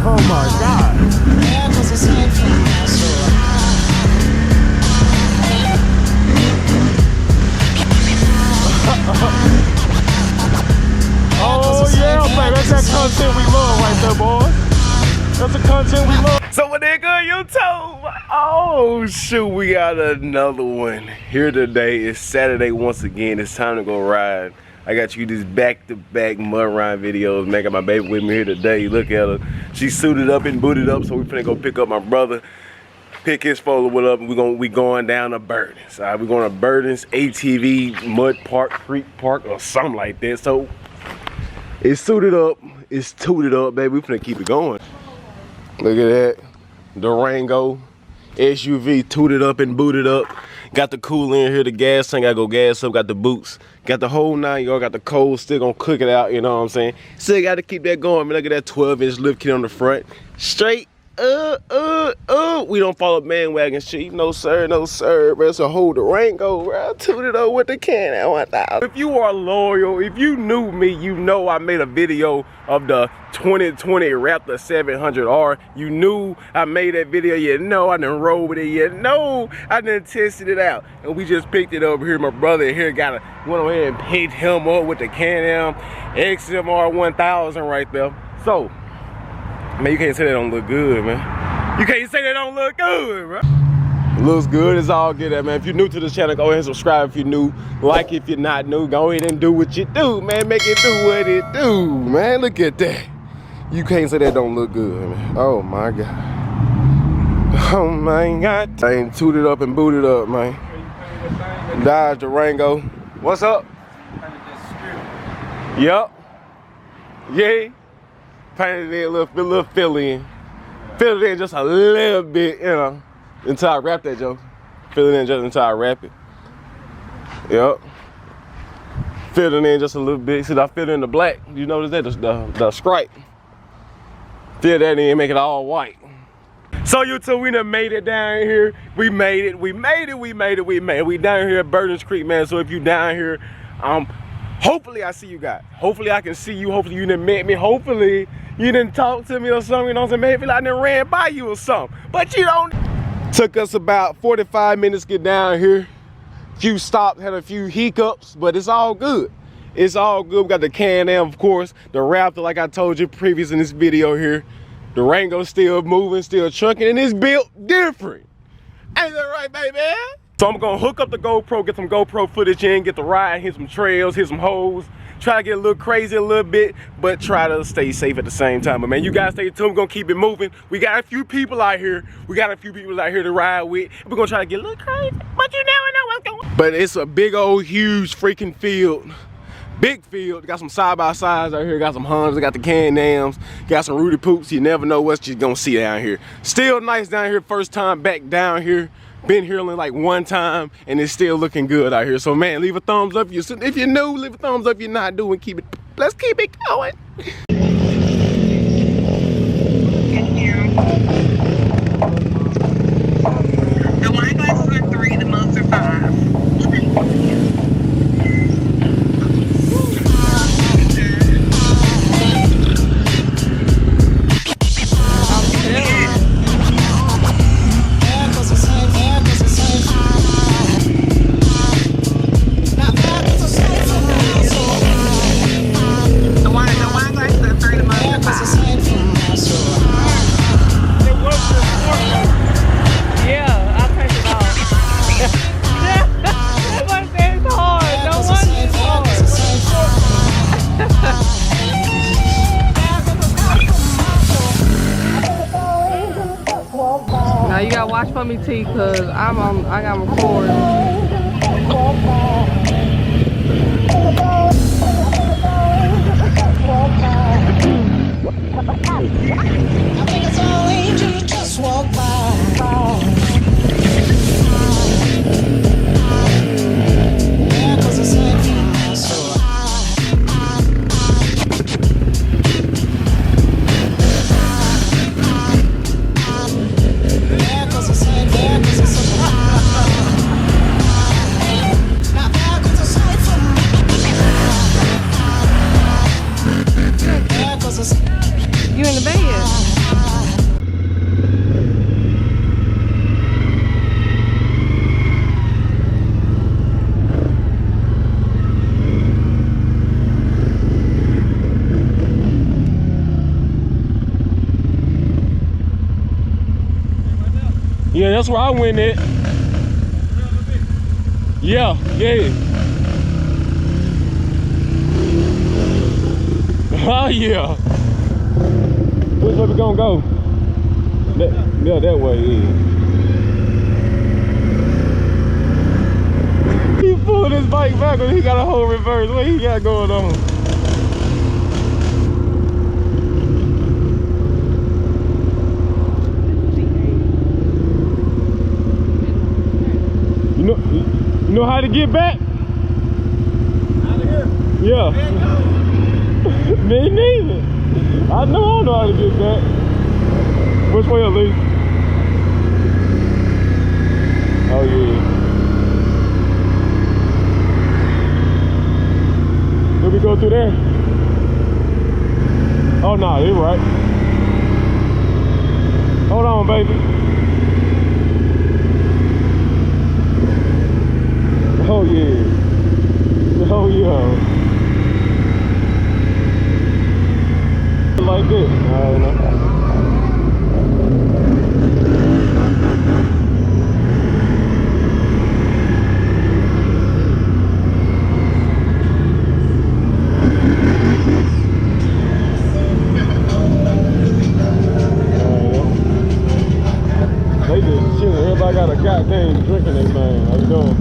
Oh my God. Oh yeah, man, that's that content we love right there, boys. That's the content we love. So what they good, YouTube? Oh shoot, we got another one here today. It's Saturday once again. It's time to go ride. I got you these back-to-back mud ride videos. Making my baby with me here today. Look at her. She's suited up and booted up, so we finna go pick up my brother. Pick his foldable up, and we going down to Burdens. We're going to Burdens ATV Mud Park, Creek Park, or something like that. So it's suited up, it's tooted up, baby. We finna keep it going. Look at that, Durango SUV, tooted up and booted up. Got the cooler in here, the gas tank, I go gas up, got the boots. Got the whole 9 yard, got the cold, still gonna cook it out, you know what I'm saying? Still gotta keep that going, man. Look at that 12-inch lift kit on the front. Straight, we don't follow bandwagon shit. No sir, no sir, bro. So hold Durango, bro. Tooted up with the can at 1,000. If you are loyal, if you knew me, you know I made a video of the 2020 Raptor 700R. You knew I made that video. You know I done rolled with it. You know I done tested it out. And we just picked it over here. My brother here went ahead and picked him up with the Can-Am XMR 1000 right there. So, man, you can't say that don't look good, man. You can't say that don't look good, bro. It looks good, it's all good, man. If you're new to the channel, go ahead and subscribe if you're new. Like if you're not new, go ahead and do what you do, man. Make it do what it do, man. Look at that. You can't say that don't look good, man. Oh my God. Oh my God. I ain't tooted up and booted up, man. Dodge Durango. What's up? Yup. Yeah. Painted it a little fill in. Fill it in just a little bit, you know, until I wrap that joke. Fill it in just until I wrap it. Yep. Fill it in just a little bit. See, I fill in the black. You notice that? The stripe. Fill that in, make it all white. So YouTube, we done made it down here. We made it. We down here at Burdens Creek, man. So if you down here, hopefully I see you guys. Hopefully I can see you. Hopefully you done met me. Hopefully you didn't talk to me or something, you know what I'm saying? Maybe I done ran by you or something. But you don't. Took us about 45 minutes to get down here. Few stops, had a few hiccups, but it's all good. It's all good. We got the Can-Am, of course. The Raptor, like I told you previous in this video here. The Durango still moving, still trucking, and it's built different. Ain't that right, baby? So I'm gonna hook up the GoPro, get some GoPro footage in, get the ride, hit some trails, hit some holes. Try to get a little crazy a little bit, but try to stay safe at the same time. But man, you guys stay tuned, we're gonna keep it moving. We got a few people out here. We got a few people out here to ride with. We're gonna try to get a little crazy, but you never know what's going on. But it's a big old, huge freaking field. Big field. Got some side-by-sides out here. Got some Hondas, got the Can-Ams, got some Rudy Poops. You never know what you're gonna see down here. Still nice down here, first time back down here. Been here only like one time, and it's still looking good out here. So man, leave a thumbs up if you're new, leave a thumbs up if you're not new, and let's keep it going. The wine glasses are 3, the mugs are 5. Now you gotta watch for me, T, cause I got recording. I think it's all angels just walk by. Yeah, 'cause it's like female, so You in the bed? Yeah, that's where I went at. Yeah, yeah. Oh yeah. Which way we gonna go? Yeah, that way, yeah. He pulled his bike back and he got a whole reverse. What he got going on? You know how to get back? Out of here? Yeah. Me neither. I know how to get back. Which way, Lee? Oh yeah. Did we go through there? Oh no, you're right. Hold on, baby. Oh yeah. Oh yeah. Like this. I don't know. They just chilling. Everybody got a goddamn drinking this thing. How you doing?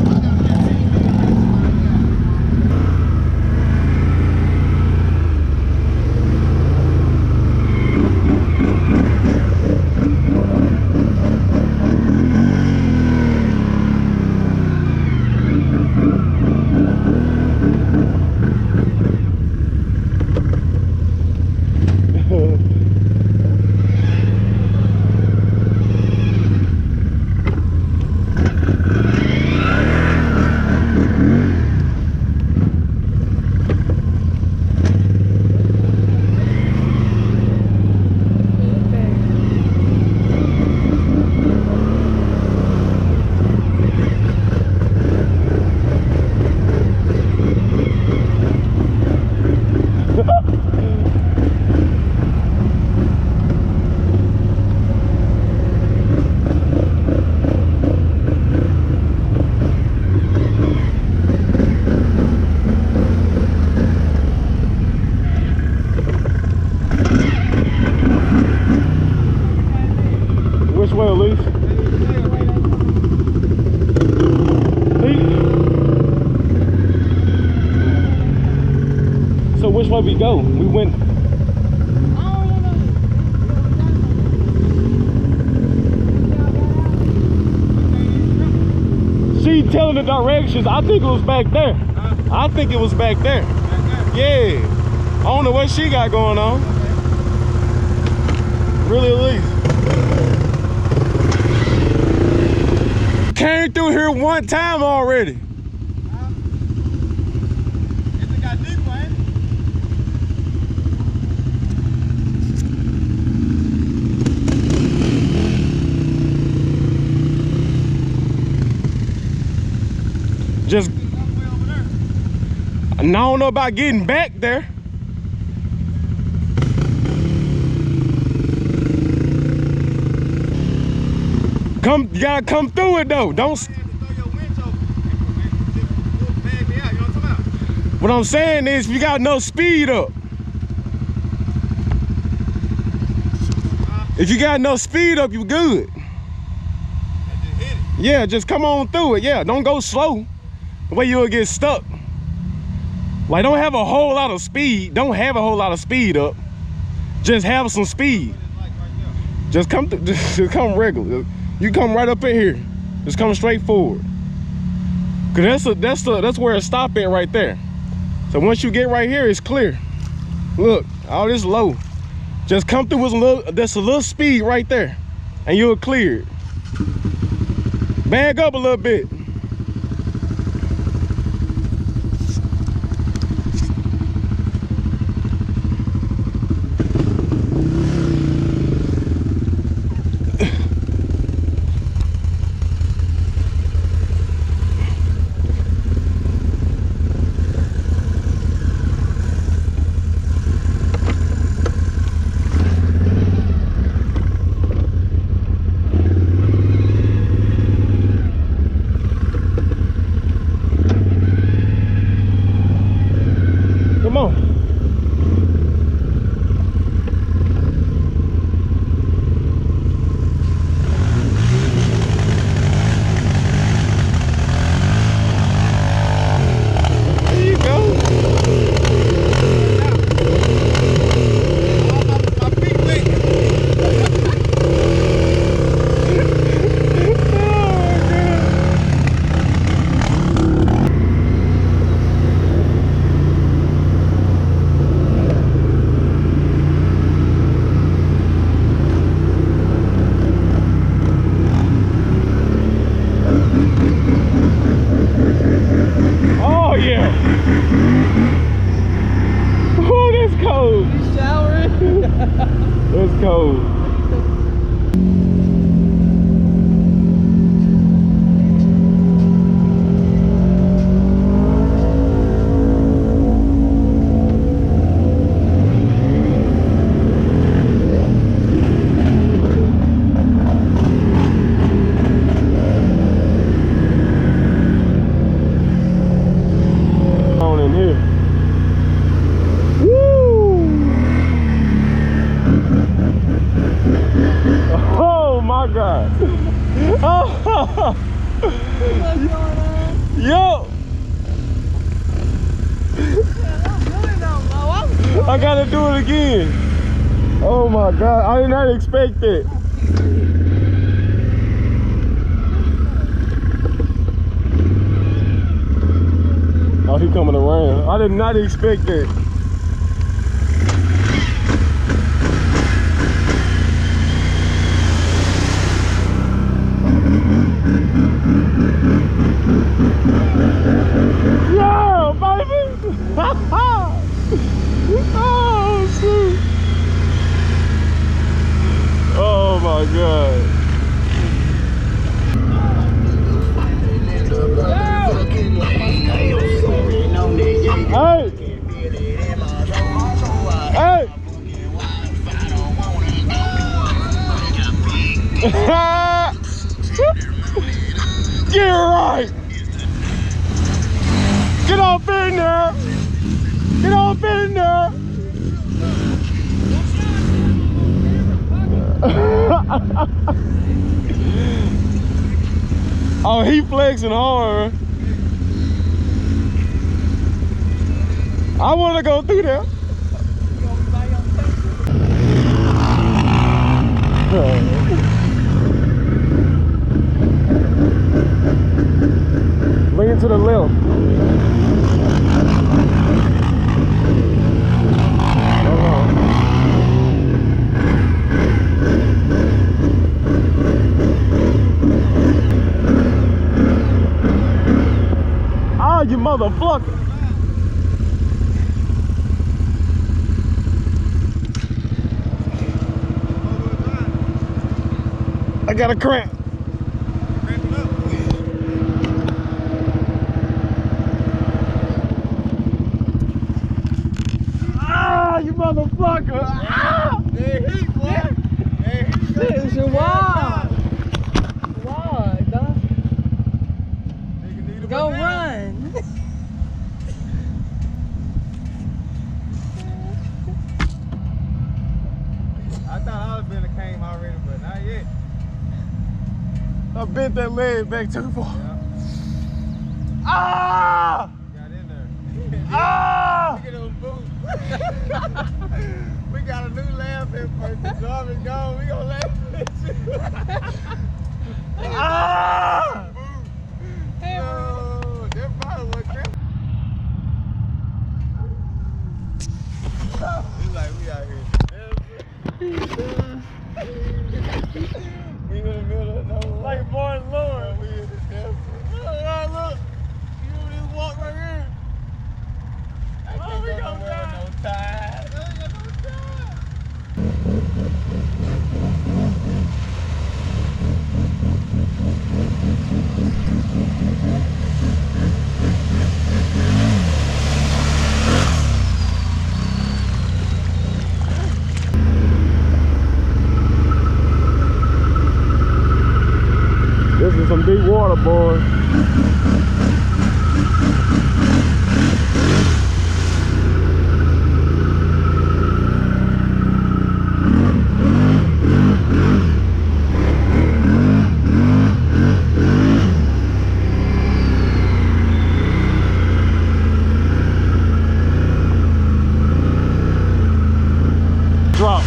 Which way, Elise? So which way we go? We went. She telling the directions. I think it was back there. I think it was back there. Yeah. I don't know what she got going on. Really, Elise? Came through here one time already. It got deeper, ain't it? Just, I don't know about getting back there. You gotta come through it though. Don't. What I'm saying is, you got no speed up. If you got no speed up, you good. Yeah, just come on through it. Yeah, don't go slow. The way you'll get stuck. Like, don't have a whole lot of speed. Don't have a whole lot of speed up. Just have some speed. Just come through. Just come regular. You come right up in here. Just come straight forward. Cause that's where it stop at right there. So once you get right here, it's clear. Look, all this low. Just come through with a little speed right there, and you'll clear it. Bag up a little bit. It's cold. On in here. Oh my God. Oh. Yo. I gotta do it again. Oh my God. I did not expect it. Oh, he coming around. I did not expect that. Yeah, baby! Oh, shoot! Oh my God! Hey! Hey! Get right! Get off in there! Get off in there! Oh, he flexing hard. I want to go through there. Lean to the left. Oh, you motherfucker. I got a cramp. Ah, you motherfucker. Ah! Hey, he, boy. Hey, he. This is your wall. Wall, dog. Nigga need a Go banana. run. I thought I was been a came already, but not yet. I bent that leg back too far. Yeah, Ah! got in there. Ah! Look at those boots. We got a new laugh at first. The job is gone. We gonna laugh at you. Ah! Yo, that probably was crazy. It's like we out here. We in the middle of nowhere. Like Martin Lawrence. We in the desert. Look. You just walk right here. I can't we go gonna nowhere with die. no tide. I ain't got no tide. This is some deep water, boy. Drop.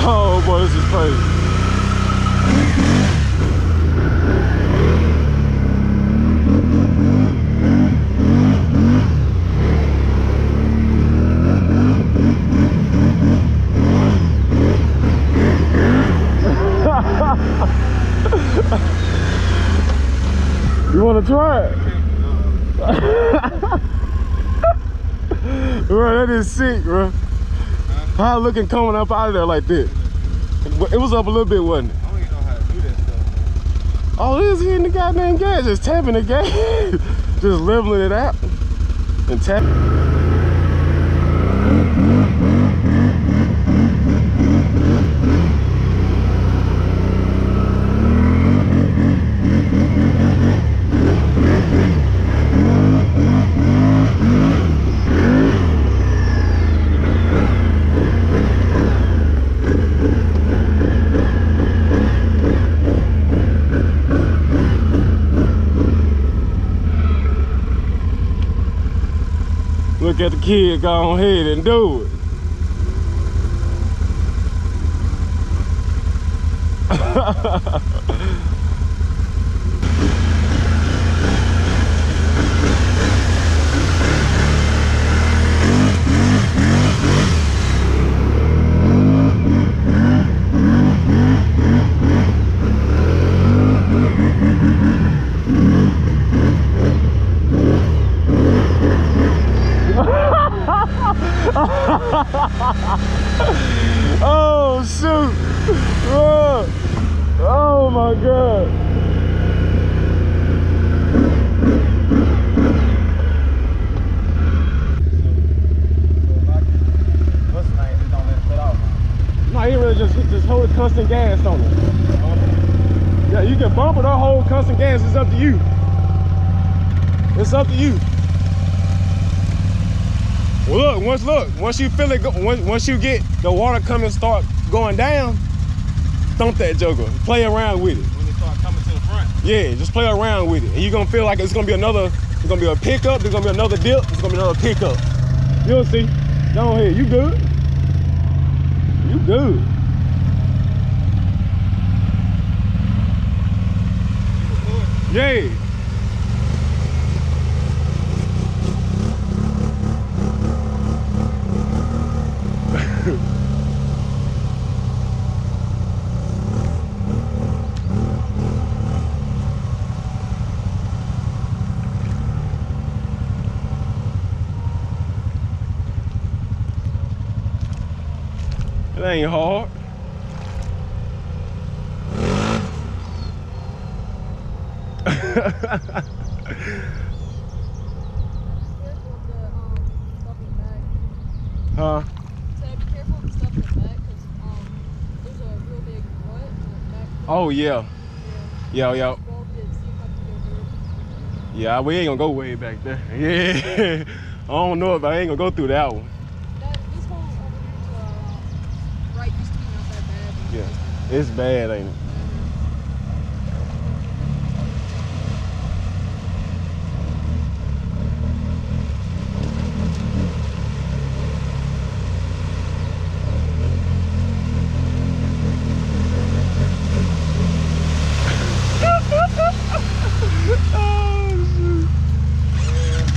Oh boy, this is crazy. You want to try it? Bro, that is sick, bro. How looking coming up out of there like that? It was up a little bit, wasn't it? I don't even know how to do that stuff. All it is hitting the goddamn gas, just tapping the gas, just leveling it out and tapping. Look at the kid, go ahead and do it. Oh shoot! Oh my god! No, you really just hold the constant gas on it. Yeah, you can bump it or hold constant gas. It's up to you. It's up to you. Well, once you feel it, once you get the water coming, start going down, thump that joker. Play around with it. When it start coming to the front. Yeah, just play around with it, and you're gonna feel like it's gonna be another. It's gonna be a pickup. There's gonna be another dip. It's gonna be another pickup. You'll see. Go ahead. You good? You good? Yeah. It ain't hard. Huh? So be careful of the stuff in the back because there's a real big rut in the back. Oh yeah. Yeah. Walk it, see if I can go through it. Yeah, we ain't gonna go way back there. Yeah. I don't know if I ain't gonna go through that one. This whole over here to right used to be not that bad. But Yeah. It's bad, ain't it?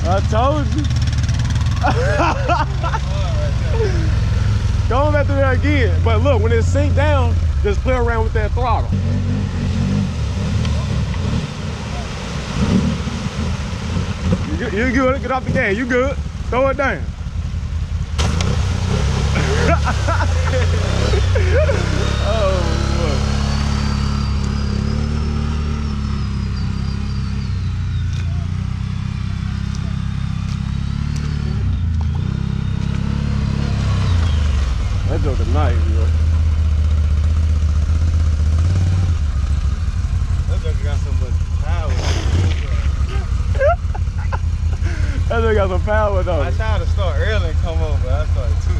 I told you. Go back through there again. But look, when it sink down, just play around with that throttle. You good? Get off the gas. You good? Throw it down. Oh, look. That joke nice, bro. That joker got so much power. That joke got some power though. I tried to start early and come over, but I started too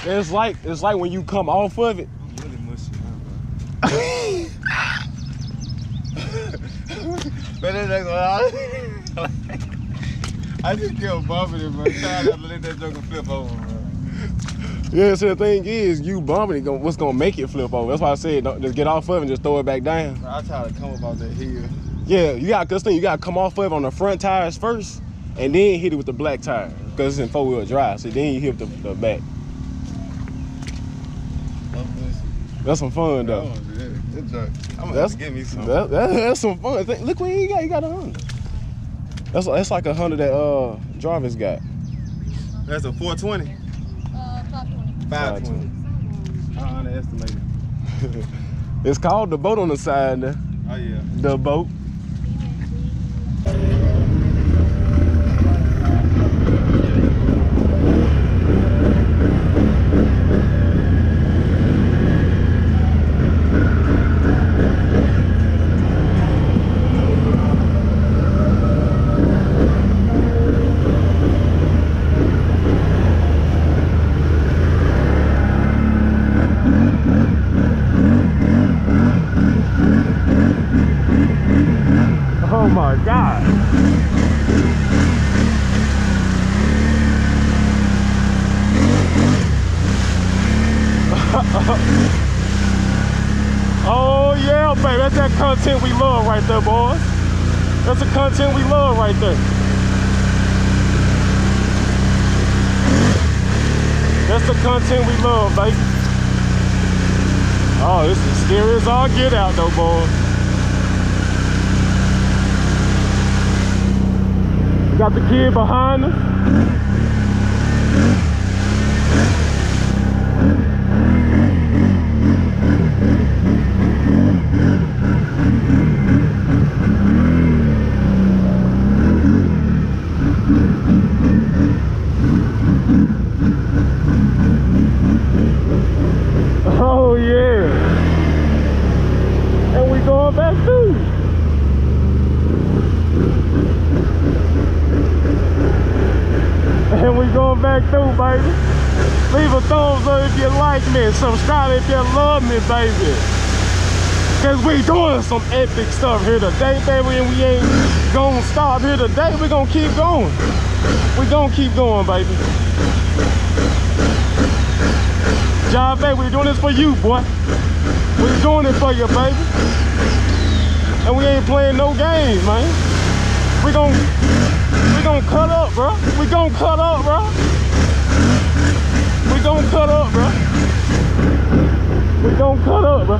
early. It's like when you come off of it. I'm really mushy now, bro. But that's I just kept bumping it, bro. Trying not to let that joker flip over, bro. Yeah, so the thing is, you bumping it, what's gonna make it flip over? That's why I said, don't, just get off of it and just throw it back down. I try to come about that hill. Yeah, you gotta come off of it on the front tires first, and then hit it with the black tire, because it's in 4-wheel drive, so then you hit the back. That's some fun though. I'm gonna have to give me some. That's some fun. Look what he got 100. That's like 100 that Jarvis got. That's a 420. 520. I underestimated. It's called the boat on the side there. Oh yeah. The boat. Oh my God. Oh yeah, baby, that's that content we love right there, boys. That's the content we love right there. That's the content we love, baby. Oh, this is serious all get out though, boys. Got the kid behind us. Oh yeah. And we going back through. And we going back through, baby. Leave a thumbs up if you like me. Subscribe if you love me, baby. Cause we doing some epic stuff here today, baby. And we ain't gonna stop here today. We gonna keep going. We gonna keep going, baby. John, baby, we doing this for you, boy. We doing it for you, baby. And we ain't playing no games, man. We gon' cut up, bro. We gon' cut up, bro. We gon' cut up, bro. We gon' cut up, bro.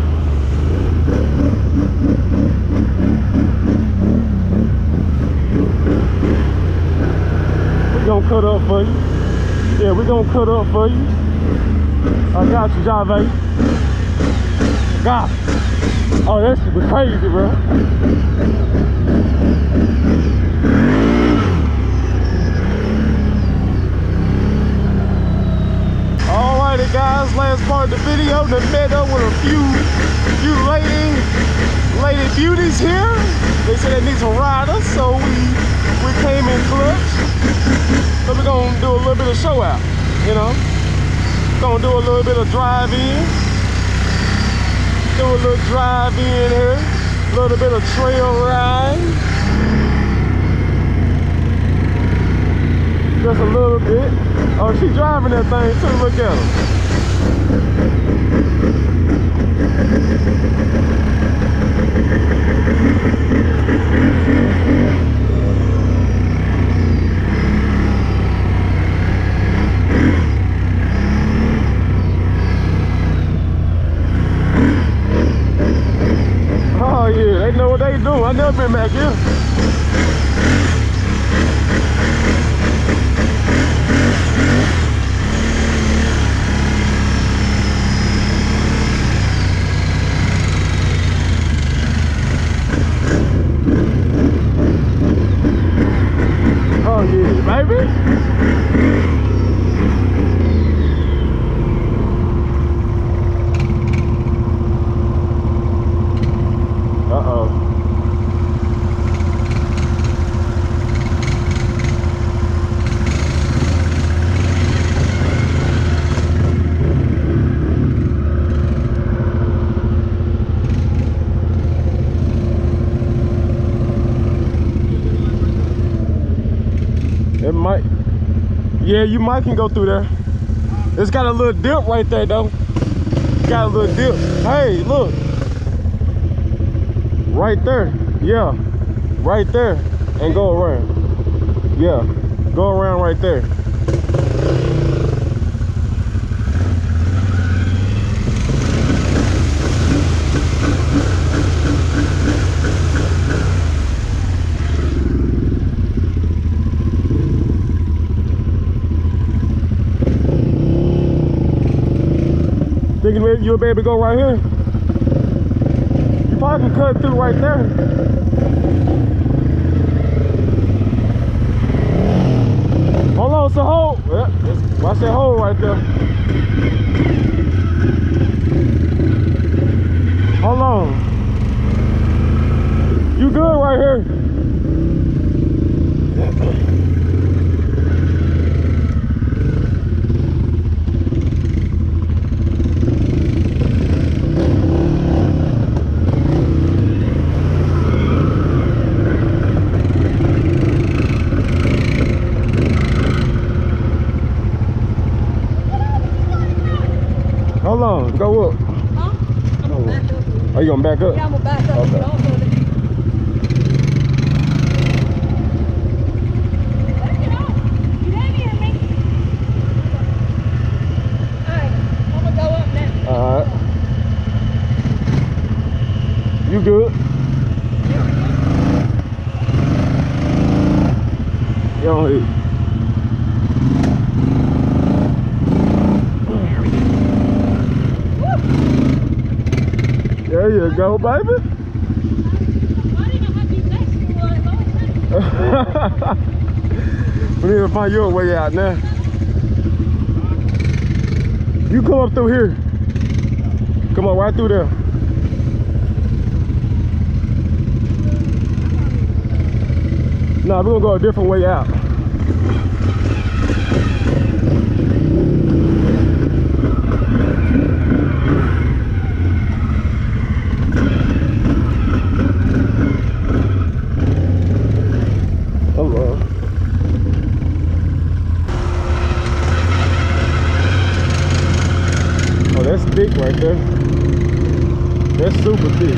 We gon' cut up for you. Yeah, we gon' cut up for you. I got you, Jave. God. Oh, that shit was crazy, bro. Alrighty, guys, last part of the video. They met up with a few lady beauties here. They said they need some riders, so we came in clutch. So we're gonna do a little bit of show out, you know. Gonna do a little bit of drive-in. Do a little drive-in here. A little bit of trail ride. Just a little bit. Oh, she's driving that thing too. Look at her. Oh yeah, they know what they do. I never been back here. Oh yeah, baby. It might. Yeah, you might can go through there. It's got a little dip right there though. Got a little dip. Hey, look. Right there. Yeah. Right there. And go around. Yeah. Go around right there. Thinking maybe you'll be able to go right here? You probably can cut through right there. Hold on, so hold. Yeah, watch that hole right there. Hold on. You good right here? Hold on, go up. Huh? I'm gonna back up. Are you gonna back up? Yeah, I'm gonna back up and get off of it. Let me get off. You didn't hear me. Alright, I'm gonna go up now. Alright. You good? You on here. There you go, baby. Why didn't I have you next to We need to find your way out now. You come up through here. Come on, right through there. Nah, we're gonna go a different way out. Hello. Oh, that's thick right there. That's super thick.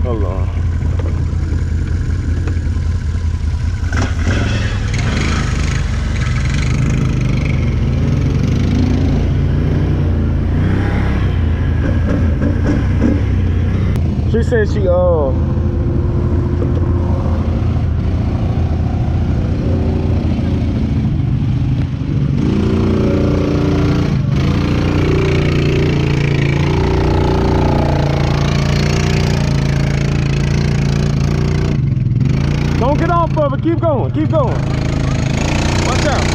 Hold on. She said she don't get off of it, keep going, keep going. Watch out.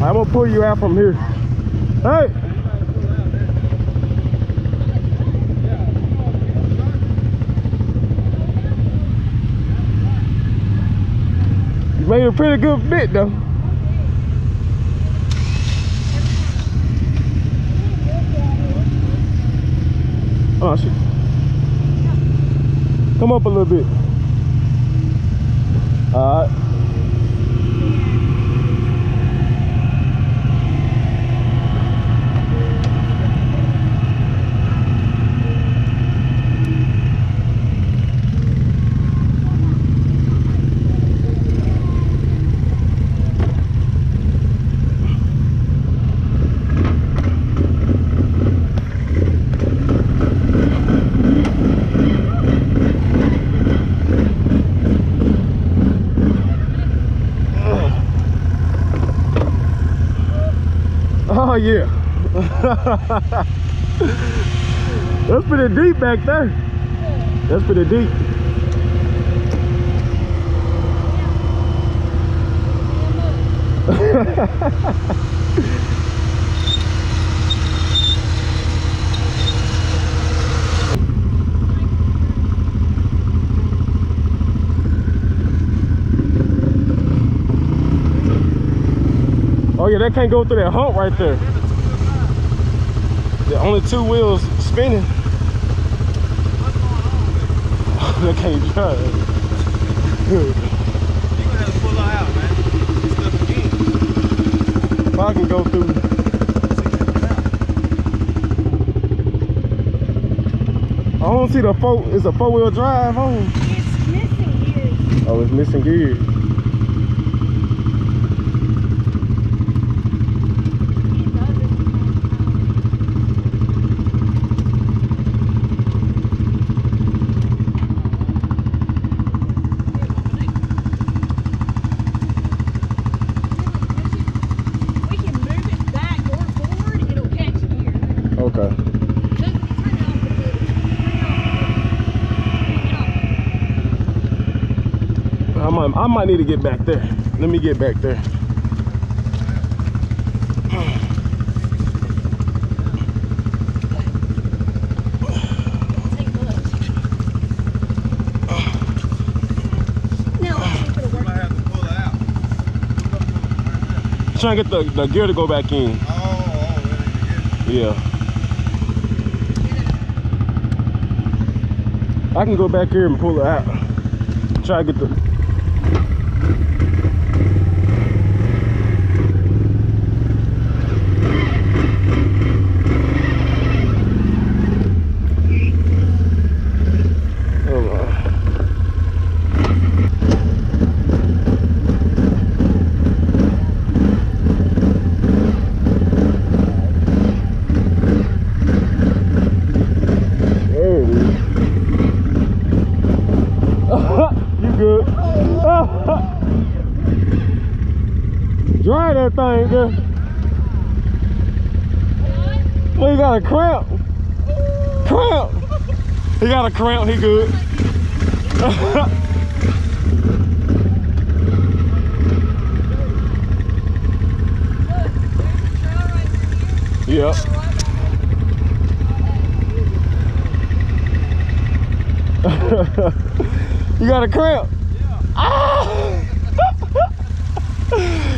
I'm gonna pull you out from here. Hey! You made a pretty good fit though. Oh shit. Come up a little bit. Alright. Oh yeah. That's pretty deep back there. That's pretty deep. Oh yeah, that can't go through that hump right there. The only two wheels spinning. They can't drive. You gonna have to pull her out, man. Stuff again. If I can go through. I don't see the it's a 4-wheel drive on. It's missing gears. Oh, it's missing gears. I might need to get back there. Let me get back there. Trying to get the gear to go back in. Yeah. I can go back here and pull it out. Try to get the. Dry that thing, girl. Well, he got a cramp. Cramp. He got a cramp. He good. Yep. You got a cramp? Yeah. Ah!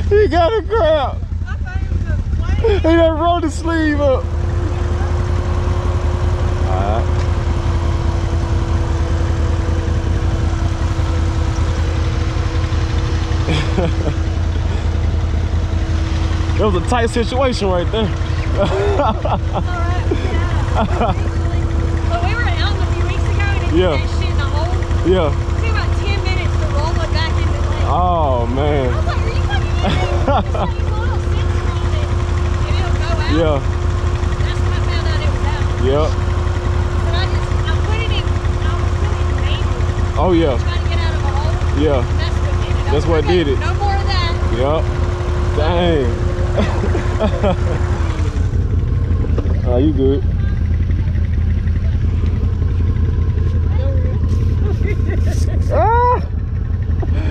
He got a cramp. He done rolled the sleeve up. Alright. It was a tight situation right there. But we were out a few weeks ago and it did that shit in the hole. Yeah. It took about 10 minutes to roll it back into the lake. Oh man. I was like, are you fucking kidding me? Just like these little sensors on it and it'll go out. Yeah. That's when I found out it was out. Yep. But I was putting it in manual. Oh yeah. Trying to get out of a hole. Yeah. That's what did That's what did it. it. No more of that. Yep. Dang. Oh, you good. Ah!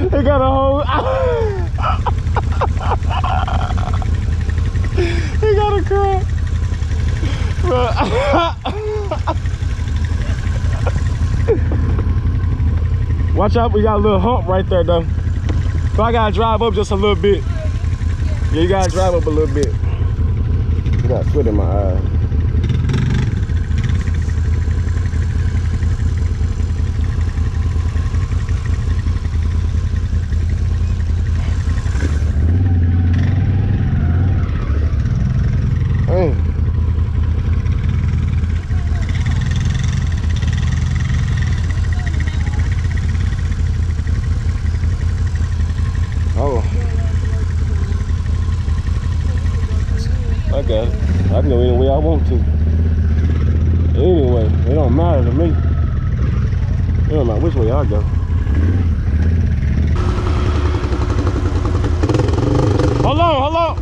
They got a hole. He got a cramp. Watch out, we got a little hump right there though. So I gotta drive up just a little bit. Yeah, you gotta drive up a little bit. I got sweat in my eye. I got it. I can go any way I want to. Anyway, it don't matter to me. It don't matter which way I go. Hold on, hold on.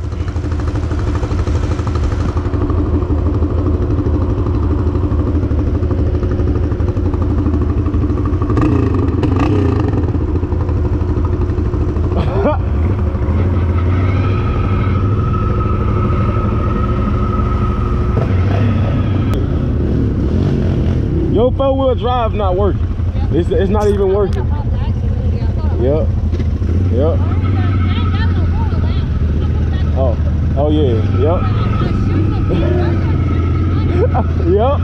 Your four-wheel drive not working. Yep. It's not even working. Yep. Yep. Oh yeah. Yep. Yep.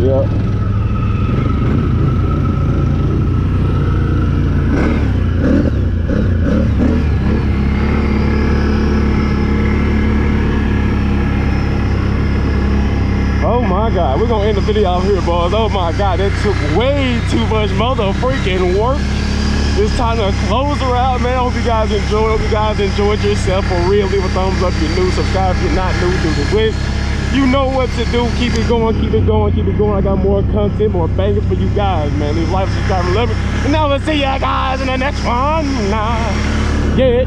Yep. Oh my God, we're gonna end the video out here, boys. Oh my God, that took way too much mother-freaking work. It's time to close her out, man. I hope you guys enjoyed. Hope you guys enjoyed yourself. For real, leave a thumbs up if you're new. Subscribe if you're not new. Do the list. You know what to do. Keep it going, keep it going, keep it going. I got more content, more bangers for you guys, man. Leave a like, subscribe, and love it. And now let's see ya guys in the next one. Nah, yeah.